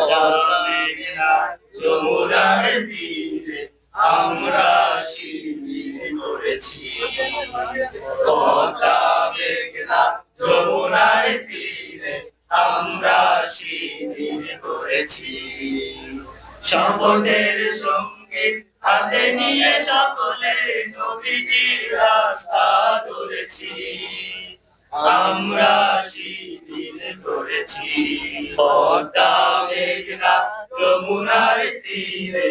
মেঘনা যমুনার তীরে আমরা শিবির করেছি। পদ্মা মেঘনা যমুনার তীরে আমরা শিবির করেছি। শপথের সঙ্গীত হাতে নিয়ে সকলে নবীজির রাস্তা ধরেছি। আমরা শিবির করেছি। পদ্মা মেঘনা যমুনার তীরে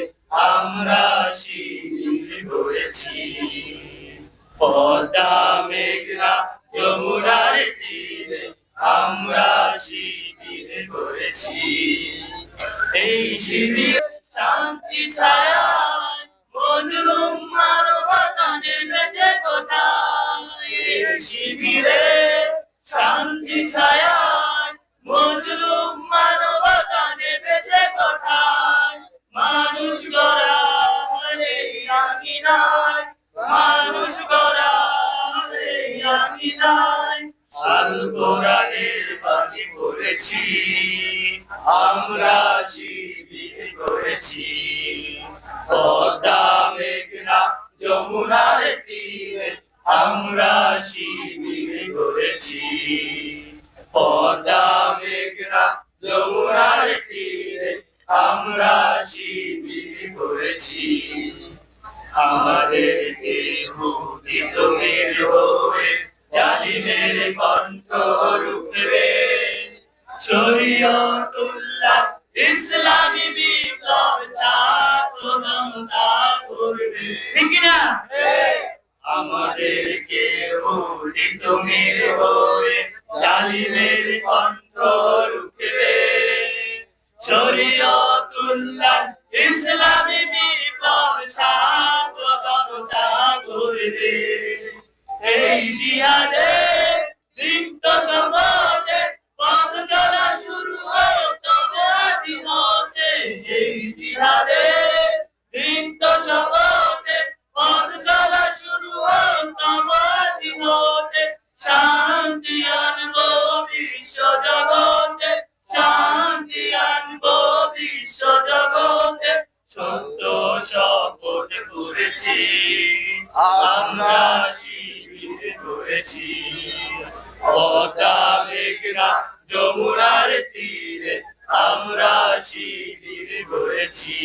আমরা শিবির করেছি। পদ্মা মেঘনা যমুনার তীরে আমরা শিবির করেছি। এই শিবির শান্তি ছায়ায় মজলুম মানবতা নেমেছে কোথায়। এই শিবিরে শান্তি ছায়ায় মজলুম মানবতা নেমেছে কোথায়। মানুষ গড়া এই আঙিনায়, মানুষ গড়া এই আঙিনায় আল কোরআনের বাণী পড়েছি। আমরা শিবির করেছি। পদ্মা মেঘনা যমুনার তীরে আমরা শিবির করেছি। পদ্মা মেঘনা যমুনার তীরে আমরা শিবির করেছি। আমাদেরকে হুদিমের হয়ে জালিমের কণ্ঠ রুখবে। শরীয়তুল্লাহ ইসলামী বিপ্লব ছাত্র জনতা করবে। ঠিক না? আমাদেরকে হুদিমের হয়ে জালিমের কণ্ঠ রুখবে। শরীয়তুল্লাহ ইসলামী বিপ্লব ছাত্র জনতা করবে। এই জিহাদে দীপ্ত শপথে পথ চলা শুরু হোক তবে আজি হতে। এই জিহাদে দীপ্ত শপথে পথ চলা শুরু হোক তবে আজি হতে। শান্তি আনবো বিশ্ব জগতে, শান্তি আনবো বিশ্ব জগতে। সত্য শপথ করেছি, আমরা শিবির করেছি। পদ্মা মেঘনা যমুনার তীরে আমরা শিবির করেছি।